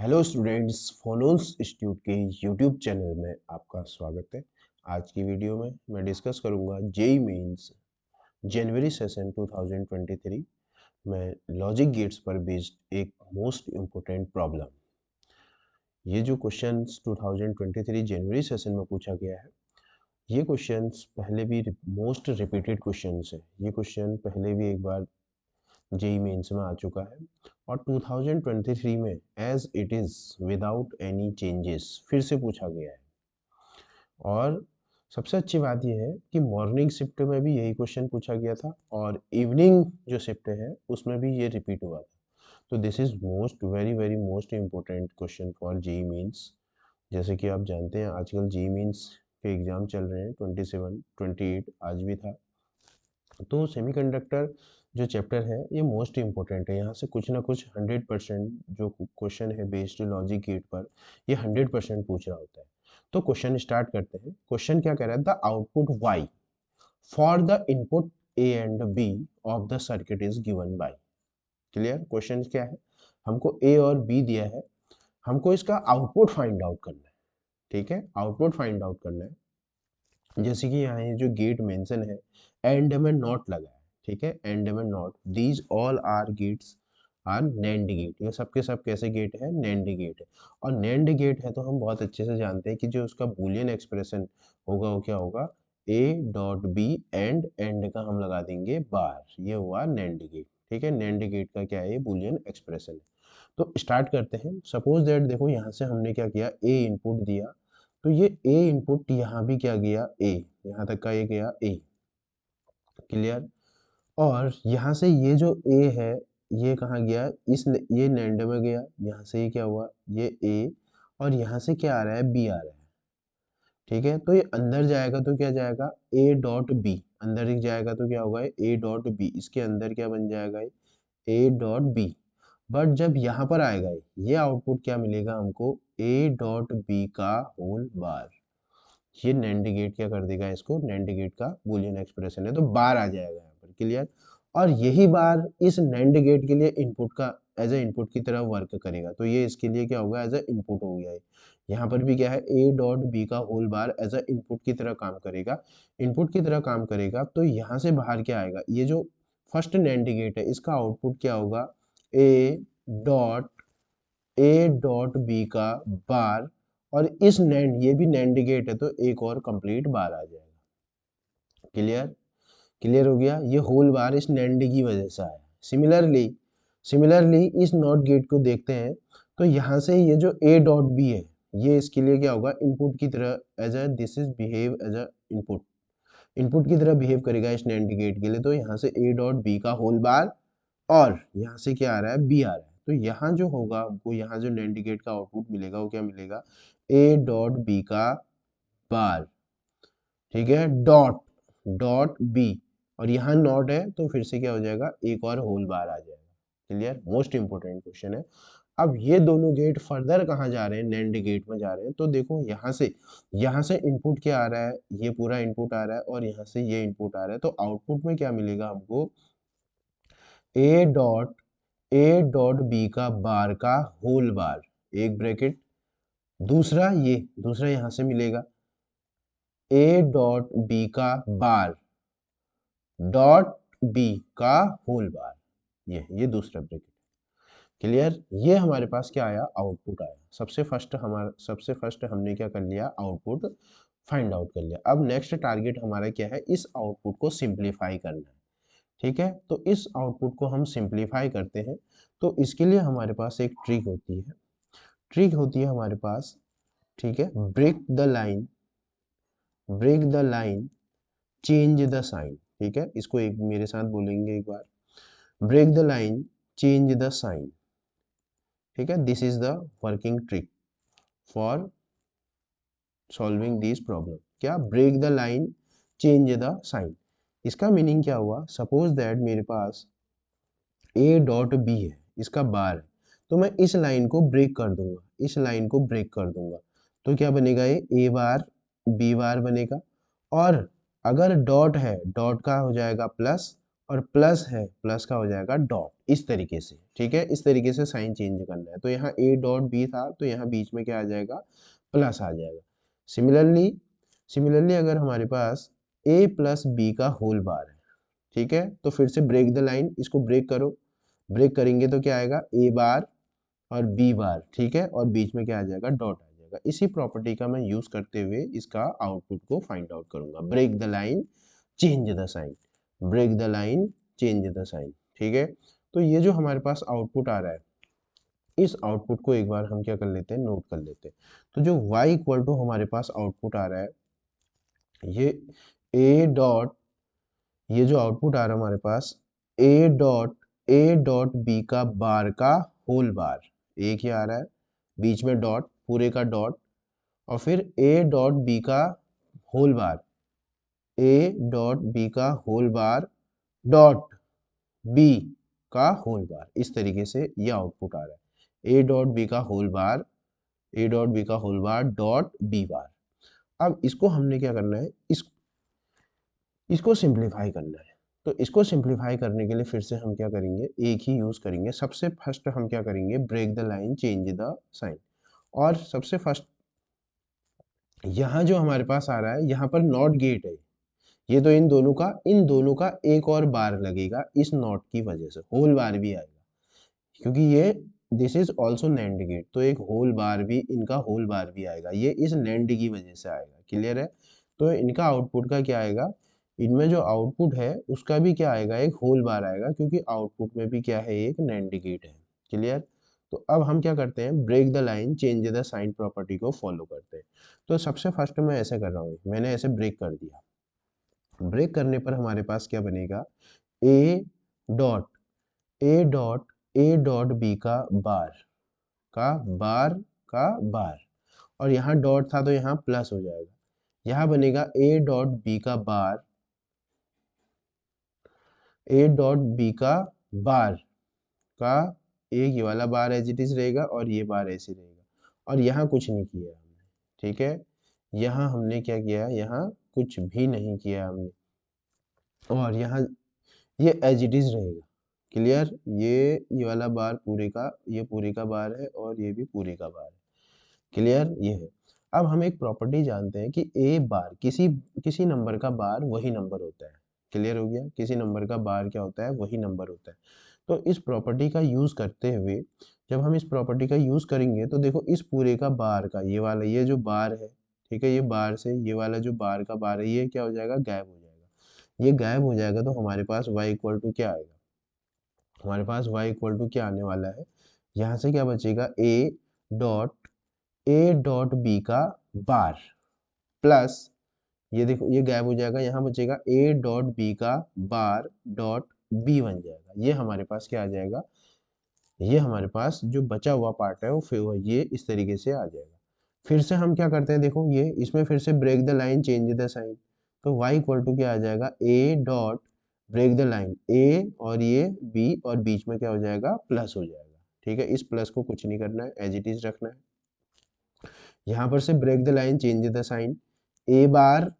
Hello students, फोनोन्स institute के YouTube channel में आपका स्वागत है। आज की वीडियो में मैं डिस्कस करूंगा जेई मेंस जनवरी सेशन 2023 में लॉजिक गेट्स पर बेस्ड एक मोस्ट इम्पोर्टेंट प्रॉब्लम। ये जो क्वेश्चंस 2023 जनवरी सेशन में पूछा गया है, ये क्वेश्चंस पहले भी मोस्ट रिपीटेड क्वेश्चंस है। ये क्वेश्चन पहले भी एक बार जेई मेंस में आ चुका है और 2023 में as it is without any changes फिर से पूछा गया है। और सबसे अच्छी बात यह है कि मॉर्निंग शिफ्ट में भी यही क्वेश्चन पूछा गया था और इवनिंग जो शिफ्ट है उसमें भी ये रिपीट हुआ था। तो this is most very very most important question for JEE mains. जैसे कि आप जानते हैं आजकल जेई मीन्स के एग्जाम चल रहे हैं, 27 28 आज भी था। तो सेमीकंडक्टर जो चैप्टर है ये मोस्ट इम्पोर्टेंट है। यहाँ से कुछ ना कुछ 100% जो क्वेश्चन है बेस्ड लॉजिक गेट पर, ये 100% पूछ रहा होता है। तो क्वेश्चन स्टार्ट करते हैं। क्वेश्चन क्या कह रहा है? The output y for the input a and b of the circuit is given by. Clear? Question क्या है? हमको a और b दिया है, हमको इसका आउटपुट फाइंड आउट करना है। ठीक है, आउटपुट फाइंड आउट करना है। जैसे कि यहाँ ये जो गेट मेंशन है, एंड में नॉट लगा है। ठीक है, एंड में not, these all are gates are NAND gate. ये सब के सब कैसे गेट है? नैंड गेट है। और नैंड गेट है तो हम बहुत अच्छे से जानते हैं कि जो उसका बूलियन एक्सप्रेशन होगा वो क्या होगा? ए डॉट बी एंड का हम लगा देंगे बार। ये हुआ नैंड गेट। ठीक है, नैंड गेट का क्या है? बूलियन एक्सप्रेशन है। तो स्टार्ट करते हैं। सपोज दैट देखो यहाँ से हमने क्या किया, ए इनपुट दिया, तो ये ए इनपुट यहाँ भी क्या गया? ए, यहाँ तक का ये गया ए। क्लियर? और यहाँ से ये जो ए है ये कहाँ गया? ये नैंड में गया। यहाँ से ये क्या हुआ? ये ए, और यहाँ से क्या आ रहा है? बी आ रहा है। ठीक है, तो ये अंदर जाएगा तो क्या जाएगा? A dot B. अंदर ही जाएगा तो क्या होगा? A dot B. इसके अंदर क्या बन जाएगा? A dot B. बट जब यहाँ पर आएगा ये आउटपुट क्या मिलेगा हमको? ए डॉट बी का होल बार। ये नैंड गेट क्या कर देगा? इसको नैंड गेट का बूलियन एक्सप्रेशन है तो बार आ जाएगा यहाँ पर। क्लियर? और यही बार इस नैंड गेट के लिए इनपुट का एज ए इनपुट की तरह वर्क करेगा। तो ये इसके लिए क्या होगा? एज ए इनपुट हो गया है। यहाँ पर भी क्या है? ए डॉट बी का whole bar as a input की तरह काम करेगा। इनपुट की तरह काम करेगा तो यहाँ से बाहर क्या आएगा? ये जो फर्स्ट नैंड गेट है इसका आउटपुट क्या होगा? ए डॉट बी का बार, और इस नैंड, ये भी नैंड गेट है तो एक और कंप्लीट बार आ जाएगा। क्लियर? क्लियर हो गया? ये होल बार इस नैंड की वजह से आया। सिमिलरली इस नॉट गेट को देखते हैं तो यहाँ से ये जो ए डॉट बी है ये इसके लिए क्या होगा? इनपुट की तरह as a this is behave as a input. Input की तरह बिहेव करेगा इस नैंड गेट के लिए। तो यहाँ से ए डॉट बी का होल बार, और यहाँ से क्या आ रहा है? बी आ रहा है। तो यहाँ जो होगा हमको, यहाँ जो नैंड गेट का आउटपुट मिलेगा वो क्या मिलेगा? ए डॉट बी का बार। ठीक है, डॉट डॉट बी, और यहाँ नॉट है तो फिर से क्या हो जाएगा? एक और होल बार आ जाएगा। क्लियर? मोस्ट इंपोर्टेंट क्वेश्चन है। अब ये दोनों गेट फर्दर कहाँ जा रहे हैं? नैंड गेट में जा रहे हैं। तो देखो यहाँ से इनपुट क्या आ रहा है? ये पूरा इनपुट आ रहा है और यहाँ से ये इनपुट आ रहा है। तो आउटपुट में क्या मिलेगा हमको? ए डॉट बी का बार का होल बार, एक ब्रैकेट, दूसरा यहां से मिलेगा ए डॉट बी का बार डॉट बी का होल बार। ये दूसरा ब्रैकेट। क्लियर? ये हमारे पास क्या आया? आउटपुट आया। सबसे फर्स्ट हमने क्या कर लिया? आउटपुट फाइंड आउट कर लिया। अब नेक्स्ट टारगेट हमारा क्या है? इस आउटपुट को सिंप्लीफाई करना है। ठीक है, तो इस आउटपुट को हम सिंप्लीफाई करते हैं। तो इसके लिए हमारे पास एक ट्रिक होती है हमारे पास। ठीक है, break the line change the sign. ठीक है, इसको एक मेरे साथ बोलेंगे एक बार। Break the line change the sign. ठीक है, this is the working trick for solving this problem. क्या? Break the line change the sign. इसका मीनिंग क्या हुआ? सपोज दैट मेरे पास ए डॉट बी है, इसका बार है, तो मैं इस लाइन को ब्रेक कर दूंगा, इस लाइन को ब्रेक कर दूंगा। तो क्या बनेगा? ये ए बार बी बार बनेगा। और अगर डॉट है, डॉट का हो जाएगा प्लस, और प्लस है, प्लस का हो जाएगा डॉट, इस तरीके से, ठीक है, इस तरीके से साइन चेंज करना है। तो यहाँ a डॉट b था, तो यहाँ बीच में क्या आ जाएगा, प्लस आ जाएगा। सिमिलरली अगर हमारे पास a प्लस बी का होल बार है, ठीक है, तो फिर से ब्रेक द लाइन, इसको ब्रेक करो, ब्रेक करेंगे तो क्या आएगा, a बार और b बार, ठीक है, और बीच में क्या आ जाएगा, डॉट आ जाएगा। इसी प्रॉपर्टी का मैं यूज करते हुए इसका आउटपुट को फाइंड आउट करूंगा। Break the line change the sign, break the line change the sign, ठीक है। तो ये जो हमारे पास आउटपुट आ रहा है, इस आउटपुट को एक बार हम क्या कर लेते हैं, नोट कर लेते हैं। तो जो y इक्वल टू हमारे पास आउटपुट आ रहा है, ये a डॉट, ये जो आउटपुट आ रहा है हमारे पास a डॉट b का बार का होल बार, एक ही आ रहा है, बीच में डॉट, पूरे का डॉट, और फिर a डॉट b का whole bar, a dot b का होल बार डॉट b का होल बार, इस तरीके से ये आउटपुट आ रहा है, a डॉट b का whole bar, a dot b का whole bar dot b bar. अब इसको हमने क्या करना है, इसको सिंप्लीफाई करना है। तो इसको सिंप्लीफाई करने के लिए फिर से हम क्या करेंगे, एक ही यूज करेंगे। सबसे फर्स्ट हम क्या करेंगे, break the line change the sign. और सबसे फर्स्ट यहाँ जो हमारे पास आ रहा है, यहाँ पर नॉट गेट है, ये तो इन दोनों का एक और बार लगेगा इस नॉट की वजह से, होल बार भी आएगा, क्योंकि ये this is also NAND gate, तो एक होल बार भी, इनका होल बार भी आएगा, ये इस नैंड की वजह से आएगा। क्लियर है। तो इनका आउटपुट का क्या आएगा, इनमें जो आउटपुट है उसका भी क्या आएगा, एक होल बार आएगा, क्योंकि आउटपुट में भी क्या है, एक नैंड गेट है। क्लियर। तो अब हम क्या करते हैं, break the line change the sign property को फॉलो करते हैं। तो सबसे फर्स्ट मैं ऐसे कर रहा हूँ, मैंने ऐसे ब्रेक कर दिया। ब्रेक करने पर हमारे पास क्या बनेगा, A dot A dot A dot B का बार का बार का बार, और यहाँ डॉट था तो यहाँ प्लस हो जाएगा, यहाँ बनेगा ए डॉट बी का बार, ए डॉट बी का बार का, एक ये वाला बार एज इट इज रहेगा और ये बार ऐसे रहेगा, और यहाँ कुछ नहीं किया हमने, ठीक है, यहाँ हमने क्या किया, यहाँ कुछ भी नहीं किया हमने, और यहाँ ये एज इट इज रहेगा। क्लियर। ये वाला बार पूरे का, ये पूरे का बार है और ये भी पूरे का बार है। क्लियर, ये है। अब हम एक प्रॉपर्टी जानते हैं कि ए बार, किसी किसी नंबर का बार वही नंबर होता है। क्लियर हो गया, किसी नंबर का बार क्या होता है, वही नंबर होता है। तो इस प्रॉपर्टी का यूज करते हुए, जब हम इस प्रॉपर्टी का यूज करेंगे तो देखो, इस पूरे का बार का ये वाला, ये जो बार है, ठीक है, ये बार से ये वाला जो बार का बार है, ये क्या हो जाएगा, गायब हो जाएगा। ये गायब हो जाएगा तो हमारे पास y इक्वल टू क्या आएगा, हमारे पास y इक्वल टू क्या आने वाला है, यहाँ से क्या बचेगा, ए डॉट बी का बार प्लस, ये देखो ये गायब हो जाएगा, यहाँ बचेगा ए डॉट बी का बार डॉट बी बन जाएगा। ये हमारे पास क्या आ जाएगा, ये हमारे पास जो बचा हुआ पार्ट है वो फिर ये इस तरीके से आ जाएगा। फिर से हम क्या करते हैं, देखो ये इसमें फिर से break the line change the sign, तो y इक्वल टू क्या आ जाएगा, A dot break the line A और ये b, और बीच में क्या हो जाएगा, प्लस हो जाएगा। ठीक है, इस प्लस को कुछ नहीं करना है, एज इट इज रखना है। यहाँ पर से break the line change the sign, A bar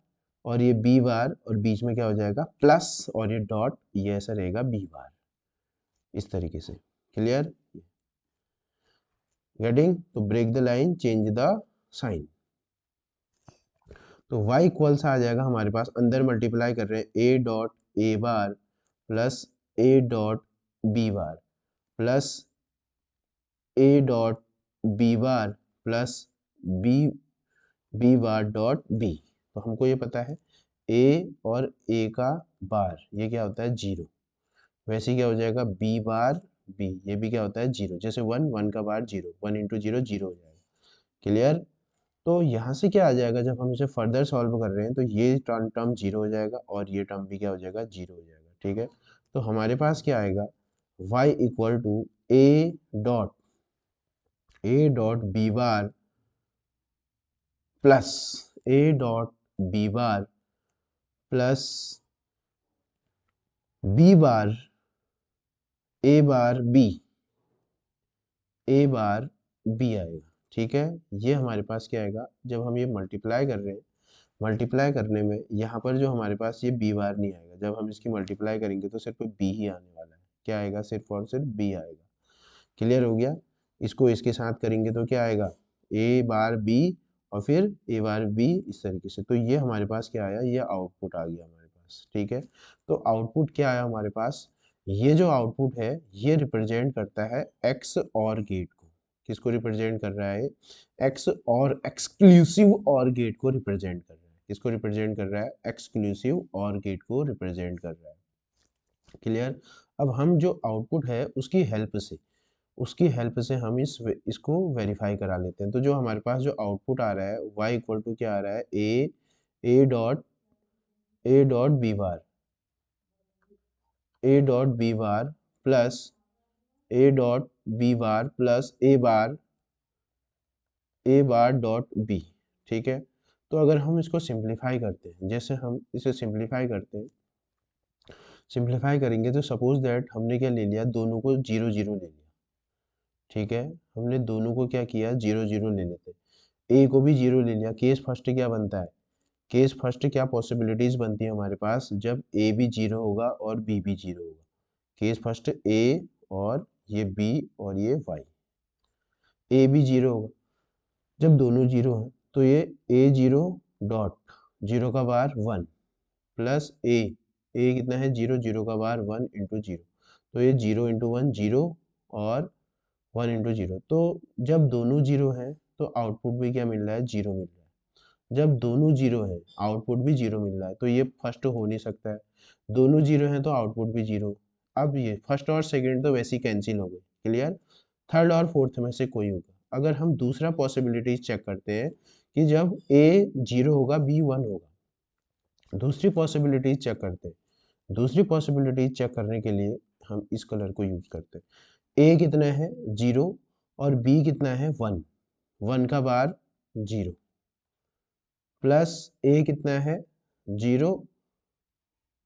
और ये बी बार, और बीच में क्या हो जाएगा, प्लस, और ये डॉट, ये ऐसा रहेगा बी बार, इस तरीके से। Clear, getting. तो break the line change the sign, तो y इक्वल्स आ जाएगा हमारे पास, अंदर मल्टीप्लाई कर रहे हैं, A dot A bar plus A dot B bar plus A dot B bar plus B B bar dot B. तो हमको ये पता है ए और ए का बार ये क्या होता है, जीरो, वैसे ही क्या हो जाएगा, बी बार बी, ये भी क्या होता है, जीरो, जैसे वन, वन का bar zero, one into zero zero हो जाएगा। क्लियर। तो यहाँ से क्या आ जाएगा, जब हम इसे फर्दर सॉल्व कर रहे हैं तो ये टर्म जीरो हो जाएगा और ये टर्म भी क्या हो जाएगा, जीरो हो जाएगा। ठीक है, तो हमारे पास क्या आएगा, y equal to A dot B bar plus A dot B bar plus B bar A bar B, A bar B आएगा। ठीक है, ये हमारे पास क्या आएगा, जब हम ये मल्टीप्लाई कर रहे हैं मल्टीप्लाई करने में यहाँ पर जो हमारे पास ये बी बार नहीं आएगा, जब हम इसकी मल्टीप्लाई करेंगे तो सिर्फ बी ही आने वाला है। क्या आएगा? सिर्फ और सिर्फ बी आएगा। क्लियर हो गया? इसको इसके साथ करेंगे तो क्या आएगा? ए बार बी और फिर ए बार बी, इस तरीके से। तो ये हमारे पास क्या आया? ये आउटपुट आ गया हमारे पास। ठीक है, तो आउटपुट क्या आया हमारे पास? ये जो आउटपुट है ये रिप्रेजेंट करता है एक्स और गेट को। किसको रिप्रेजेंट कर रहा है? एक्स और एक्सक्लूसिव और गेट को रिप्रेजेंट कर रहा है। किसको रिप्रेजेंट कर रहा है? एक्सक्लूसिव और गेट को रिप्रेजेंट कर रहा है। क्लियर? अब हम जो आउटपुट है उसकी हेल्प से हम इसको वेरीफाई करा लेते हैं। तो जो हमारे पास जो आउटपुट आ रहा है y इक्वल टू क्या आ रहा है? A dot B bar, A dot B bar plus A dot B bar plus A bar dot B. ठीक है, तो अगर हम इसको सिंप्लीफाई करते हैं, जैसे हम इसे सिंप्लीफाई करते हैं, सिंप्लीफाई करेंगे तो सपोज दैट हमने क्या ले लिया? दोनों को 0 0 ले लिया। ठीक है, हमने दोनों को क्या किया? 0 0 ले लेते, ए को भी 0 ले लिया। केस फर्स्ट क्या बनता है? केस फर्स्ट क्या पॉसिबिलिटीज बनती है हमारे पास? जब ए भी 0 होगा और बी भी 0 होगा। केस फर्स्ट ए और ये बी और ये वाई, ए भी 0 होगा। जब दोनों 0 हैं तो ये ए 0 डॉट 0 का बार 1 प्लस ए कितना है? 0 0 का बार 1 इंटू 0। तो ये 0 इंटू 1 0 और 1 इंटू 0। तो जब दोनों 0 हैं तो आउटपुट भी क्या मिल रहा है? 0 मिल रहा है। जब दोनों 0 हैं आउटपुट भी 0 मिल रहा है, तो ये फर्स्ट हो नहीं सकता है। दोनों 0 हैं तो आउटपुट भी 0। अब ये फर्स्ट और सेकंड तो वैसे ही कैंसिल हो गए। क्लियर? थर्ड और फोर्थ में से कोई होगा। अगर हम दूसरा पॉसिबिलिटी चेक करते हैं कि जब ए 0 होगा बी 1 होगा, दूसरी पॉसिबिलिटी चेक करते हैं। दूसरी पॉसिबिलिटी चेक करने के लिए हम इस कलर को यूज करते हैं। ए कितना है? 0 और बी कितना है? 1, 1 का बार 0 प्लस ए कितना है? 0,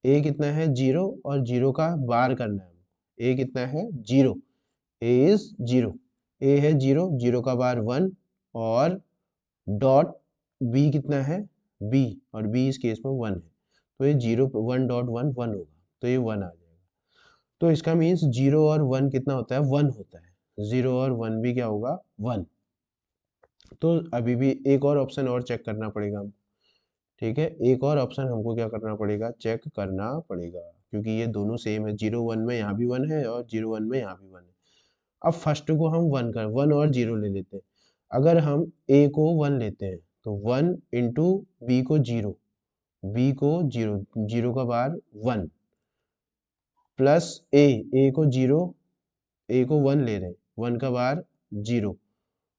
ए कितना है? 0 और 0 का बार करना है। ए कितना है? 0, ए इज 0, ए है 0, 0 का बार 1 और डॉट बी कितना है? बी, और बी इस केस में 1 है, तो ये 0 1 डॉट 1 1 होगा, तो ये 1 आ जाएगा। तो इसका मीन्स 0 और 1 कितना होता है? 1 होता है। 0 और 1 भी क्या होगा? 1। तो अभी भी एक और ऑप्शन और चेक करना पड़ेगा हमको। ठीक है, एक और ऑप्शन हमको क्या करना पड़ेगा? चेक करना पड़ेगा, क्योंकि ये दोनों सेम है। 0 1 में यहाँ भी 1 है और 0 1 में यहाँ भी 1 है। अब फर्स्ट को हम 1 और 0 ले लेते हैं। अगर हम ए को 1 लेते हैं तो 1 इंटू बी को 0, बी को 0, 0 का बार 1 प्लस ए को 0, ए को 1 ले रहे हैं, 1 का बार 0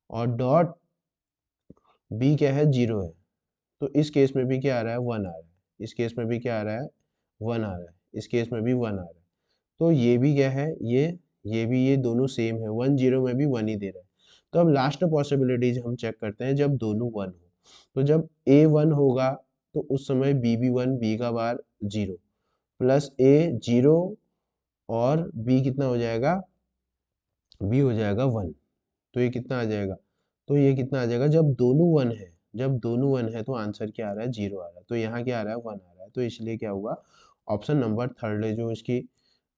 और डॉट बी क्या है? 0 है। तो इस केस में भी क्या आ रहा है? 1 आ रहा है। इस केस में भी क्या आ रहा है? 1 आ रहा है। इस केस में भी 1 आ रहा है। तो ये भी क्या है? ये भी, ये दोनों सेम है। 1 0 में भी 1 ही दे रहा है। तो अब लास्ट पॉसिबिलिटीज हम चेक करते हैं जब दोनों 1 हो। तो जब ए 1 होगा तो उस समय बी भी 1, बी का बार 0 प्लस ए 0 और बी कितना हो जाएगा? बी हो जाएगा 1। तो ये कितना आ जाएगा? तो ये कितना आ जाएगा? जब दोनों 1 है, जब दोनों 1 है तो आंसर क्या आ रहा है? 0 आ रहा है। तो यहाँ क्या आ रहा है? 1 आ रहा है। तो इसलिए क्या होगा? ऑप्शन नंबर थर्ड है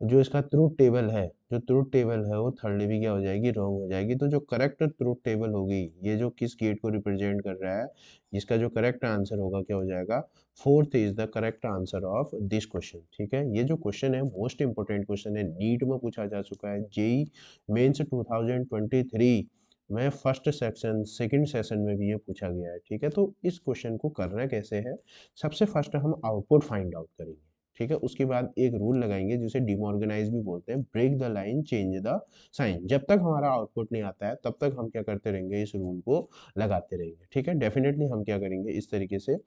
जो इसका ट्रूथ टेबल है, जो ट्रूथ टेबल है वो थर्ड भी क्या हो जाएगी? रॉन्ग हो जाएगी। तो जो करेक्ट ट्रूथ टेबल होगी, ये जो किस गेट को रिप्रेजेंट कर रहा है, जिसका जो करेक्ट आंसर होगा क्या हो जाएगा? Fourth is the correct answer of this question. ठीक है, ये जो क्वेश्चन है मोस्ट इंपोर्टेंट क्वेश्चन है, नीट में पूछा जा चुका है, जेई मेंस 2023 में फर्स्ट सेक्शन सेकंड सेशन में भी ये पूछा गया है। ठीक है, तो इस क्वेश्चन को करना कैसे है? सबसे फर्स्ट हम आउटपुट फाइंड आउट करेंगे। ठीक है, उसके बाद एक रूल लगाएंगे जिसे डिमॉर्गेनाइज भी बोलते हैं, break the line change the sign. जब तक हमारा आउटपुट नहीं आता है तब तक हम क्या करते रहेंगे? इस रूल को लगाते रहेंगे। ठीक है, डेफिनेटली हम क्या करेंगे? इस तरीके से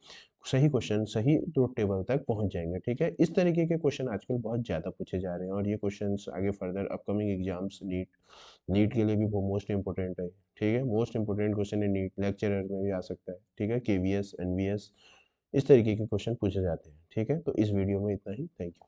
सही क्वेश्चन सही ट्रूथ टेबल तक पहुंच जाएंगे। ठीक है, इस तरीके के क्वेश्चन आजकल बहुत ज़्यादा पूछे जा रहे हैं और ये क्वेश्चन आगे फर्दर अपकमिंग एग्जाम्स नीट के लिए भी वो मोस्ट इंपॉर्टेंट है। ठीक है, मोस्ट इंपॉर्टेंट क्वेश्चन है, नीट लेक्चरर में भी आ सकता है। ठीक है, केवीएस एनवीएस इस तरीके के क्वेश्चन पूछे जाते हैं। ठीक है, तो इस वीडियो में इतना ही। Thank you.